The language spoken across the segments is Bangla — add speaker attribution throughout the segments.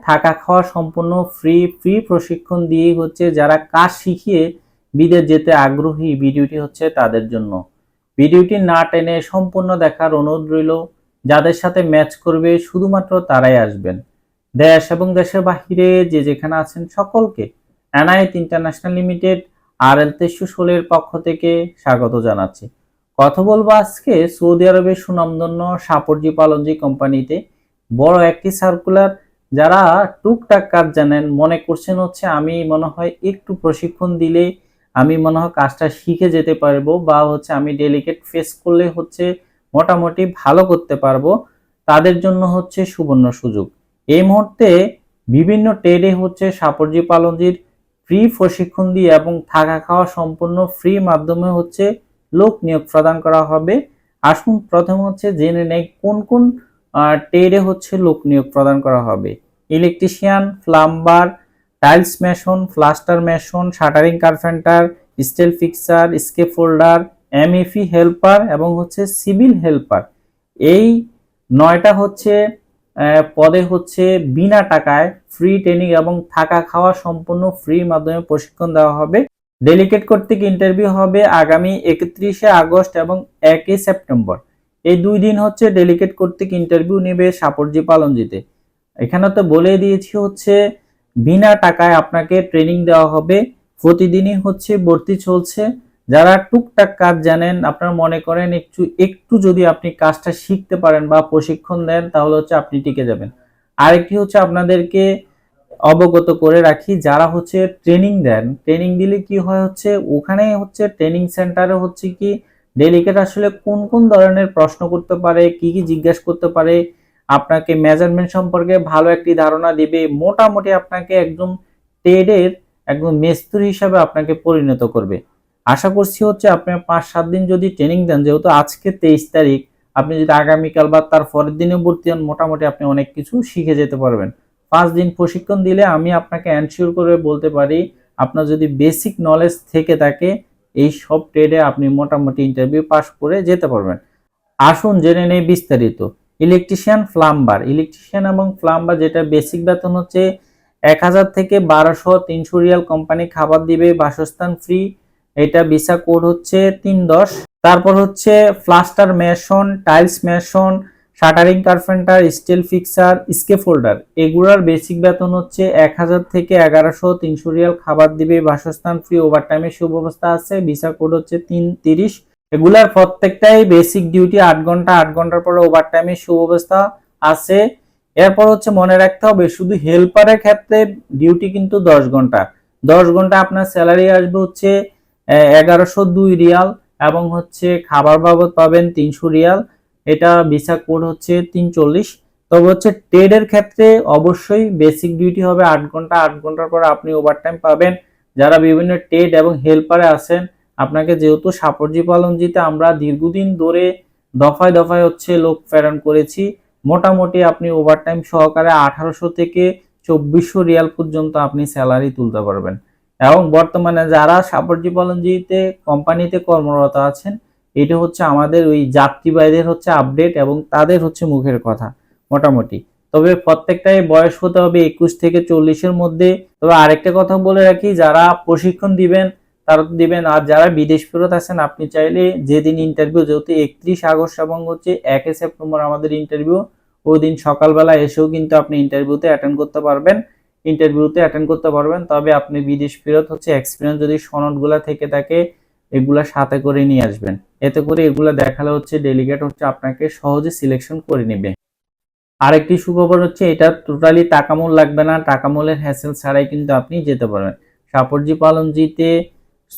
Speaker 1: থাকা খাওয়া সম্পূর্ণ ফ্রি প্রশিক্ষণ দিয়ে হচ্ছে যারা কাজ শিখিয়ে বিদেশ যেতে আগ্রহী, ভিডিওটি হচ্ছে তাদের জন্য। ভিডিওটি না টেনে সম্পূর্ণ দেখার অনুরোধ রইল। যাদের সাথে ম্যাচ করবে শুধুমাত্র তারাই আসবেন। দেশ এবং দেশের বাহিরে যে যেখানে আছেন সকলকে এনায়েত ইন্টারন্যাশনাল লিমিটেড RL 2316 এর পক্ষ থেকে স্বাগত জানাচ্ছি। কথা বলবো আজকে সৌদি আরবের সুনামধন্য সাপরজি পালনজি কোম্পানিতে বড় একটি সার্কুলার। যারা টুকটাক কাজ জানেন, মনে করছেন হচ্ছে আমি মনে হয় একটু প্রশিক্ষণ দিলে আমি মনে হয় কাজটা শিখে যেতে পারবো, বা হচ্ছে আমি ডেলিকেট ফেস করলে হচ্ছে মোটামুটি ভালো করতে পারবো, তাদের জন্য হচ্ছে সুবর্ণ সুযোগ। এই মুহূর্তে বিভিন্ন ট্রেডে হচ্ছে সাপরজি পালনজির ফ্রি প্রশিক্ষণ দিয়ে এবং থাকা খাওয়া সম্পূর্ণ ফ্রি মাধ্যমে হচ্ছে লোক নিয়োগ প্রদান করা হবে। আসুন প্রথমে হচ্ছে জেনে নেই কোন কোন ট্রেডে হচ্ছে লোক নিয়োগ প্রদান করা হবে। Electrician, plumber, tiles mason, plaster mason, shuttering carpenter, steel fixer, scaffolder, MEP helper এবং হচ্ছে সিভিল হেল্পার। এই 9টা হচ্ছে পদে হচ্ছে বিনা টাকায় ফ্রি ট্রেনিং এবং থাকা খাওয়া সম্পূর্ণ ফ্রি মাধ্যমে প্রশিক্ষণ দেওয়া হবে। ডেলিগেট কর্তৃক ইন্টারভিউ হবে আগামী 31শে আগস্ট এবং 1ই সেপ্টেম্বর। এই 2 দিন হচ্ছে ডেলিগেট কর্তৃক ইন্টারভিউ নেবে সাপরজি পালনজিতে। এখানে তো বলে দিয়েছি হচ্ছে বিনা টাকায় আপনাকে ট্রেনিং দেওয়া হবে। প্রতিদিনই হচ্ছে ভর্তি চলছে। যারা টুকটাক কাজ জানেন, আপনারা মনে করেন একটু যদি আপনি কাজটা শিখতে পারেন বা প্রশিক্ষণ দেন তাহলে হচ্ছে আপনি টিকে যাবেন। আরেকটি হচ্ছে আপনাদেরকে অবগত করে রাখি, যারা হচ্ছে ট্রেনিং দেন, ট্রেনিং দিলে কি হয় হচ্ছে ওখানে হচ্ছে ট্রেনিং সেন্টারে হচ্ছে কি ডেলিগেট আসলে কোন কোন ধরনের প্রশ্ন করতে পারে, কি কি জিজ্ঞাসা করতে পারে, আপনাকে মেজারমেন্ট সম্পর্কে ভালো একটি ধারণা দিবে। মোটামুটি আপনাকে একদম ট্রেডের একদম মিস্ত্রি হিসাবে আপনাকে পরিণত করবে। আশা করছি হচ্ছে আপনি 5-7 দিন যদি ট্রেনিং দেন, যেহেতু আজকে 23 তারিখ, আপনি যদি আগামীকাল বা তার পরের দিনে ভর্তি হন, মোটামুটি আপনি অনেক কিছু শিখে যেতে পারবেন। 5 দিন প্রশিক্ষণ দিলে আমি আপনাকে এনশিওর করে বলতে পারি, আপনার যদি বেসিক নলেজ থেকে থাকে এই সব ট্রেডে আপনি মোটামুটি ইন্টারভিউ পাস করে যেতে পারবেন। আসুন জেনে নেই বিস্তারিত। Electrician, plumber. ইলেকট্রিশিয়ান এবং প্লাম্বার যেটা বেসিক বেতন হচ্ছে 1000 থেকে 1200-300 রিয়াল। কোম্পানি খাবার দিবে, বাসস্থান ফ্রি। এটা ভিসা কোড হচ্ছে 310। তারপর হচ্ছে plaster mason, tiles mason, shuttering carpenter, steel fixer, scaffolder. এগুলার বেসিক বেতন হচ্ছে 1000 থেকে 1100-300 রিয়াল। খাবার দিবে, বাসস্থান ফ্রি, ওভারটাইমের সুব্যবস্থা আছে। ভিসা কোড হচ্ছে 330। এগুলার প্রত্যেকটাই বেসিক ডিউটি 8 ঘন্টা, 8 ঘন্টার পরে ওভারটাইমের সুব্যবস্থা আছে। এরপর হচ্ছে মনে রাখতে হবে শুধু হেল্পারের ক্ষেত্রে ডিউটি কিন্তু 10 ঘন্টা। 10 ঘন্টা আপনার স্যালারি আসবে হচ্ছে 1102 রিয়াল এবং হচ্ছে খাবার বাবদ পাবেন 300 রিয়াল। এটা ভিসা কোড হচ্ছে 340। তবে হচ্ছে ট্রেডের ক্ষেত্রে অবশ্যই বেসিক ডিউটি হবে 8 ঘন্টা, 8 ঘন্টার পর আপনি ওভারটাইম পাবেন। যারা বিভিন্ন ট্রেড এবং হেল্পারে আছেন, আপনাকে যেহেতু সাপরজি পালনজিতে আমরা দীর্ঘদিন ধরে দফায় দফায় হচ্ছে লোক প্রেরণ করেছি, মোটামুটি আপনি ওভারটাইম সহকারে 1800 থেকে 2400 রিয়াল পর্যন্ত আপনি স্যালারি তুলতে পারবেন। এবং বর্তমানে যারা সাপরজি পালনজিতে কোম্পানিতে কর্মরত আছেন, এটা হচ্ছে আমাদের ওই যাত্রীবাহীদের হচ্ছে আপডেট এবং তাদের হচ্ছে মুখের কথা মোটামুটি। তবে প্রত্যেকটাই বয়স হতে হবে 21 থেকে 40-এর মধ্যে। তবে আরেকটা কথা বলে রাখি, যারা প্রশিক্ষণ দিবেন তারা তো দিবেন, আর যারা বিদেশ ফেরত আছেন আপনি চাইলে যেদিন ইন্টারভিউ, যেহেতু 31 আগস্ট এবং হচ্ছে 1 সেপ্টেম্বর আমাদের ইন্টারভিউ, ওই দিন সকালবেলা এসেও কিন্তু আপনি ইন্টারভিউতে অ্যাটেন্ড করতে পারবেন। তবে আপনি বিদেশ ফেরত হচ্ছে এক্সপিরিয়েন্স যদি সনদগুলা থেকে থাকে এগুলা সাথে করে নিয়ে আসবেন। এতে করে এগুলা দেখালে হচ্ছে ডেলিগেট হচ্ছে আপনাকে সহজে সিলেকশন করে নেবে। আরেকটি সুখবর হচ্ছে এটা টোটালি টাকামূল লাগবে না, টাকামূলের হ্যাসেল ছাড়াই কিন্তু আপনি যেতে পারবেন। সাপরজি পালনজিতে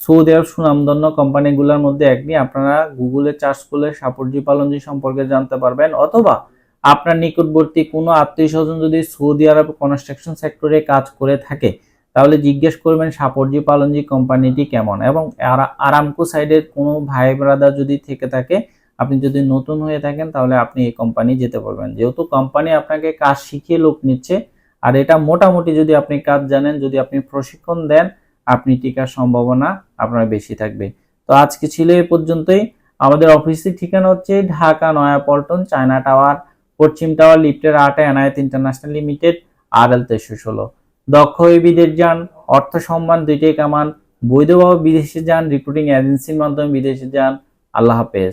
Speaker 1: সৌদি আরব সুনামধন্য কোম্পানিগুলোর মধ্যে একটি। আপনারা গুগলে সার্চ করলে সাপরজি পালনজি সম্পর্কে জানতে পারবেন, অথবা আপনার নিকটবর্তী কোনো আত্মীয় স্বজন যদি সৌদি আরব কনস্ট্রাকশন সেক্টরে কাজ করে থাকে তাহলে জিজ্ঞেস করবেন সাপরজি পালনজি কোম্পানিটি কেমন। এবং আরামকো সাইডের কোনো ভাই ব্রাদার যদি থেকে থাকে, আপনি যদি নতুন হয়ে থাকেন তাহলে আপনি এই কোম্পানি যেতে পারবেন, যেহেতু কোম্পানি আপনাকে কাজ শিখিয়ে লোক নিচ্ছে। আর এটা মোটামুটি যদি আপনি কাজ জানেন, যদি আপনি প্রশিক্ষণ দেন, আপনি টিকার সম্ভাবনা আপনার বেশি থাকবে। তো আজকে ছিল এ পর্যন্তই। আমাদের অফিসের ঠিকানা হচ্ছে ঢাকা নয়াপল্টন, চায়না টাওয়ার, পশ্চিম টাওয়ার, লিফটের 8 এনায়েত ইন্টারন্যাশনাল লিমিটেড। RL 1316। দক্ষ হয়ে বিদেশ যান, অর্থ সম্মান দুইটাই কামান, বৈধভাবে বিদেশে যান, রিক্রুটিং এজেন্সির মাধ্যমে বিদেশে যান। আল্লাহ হাফেজ।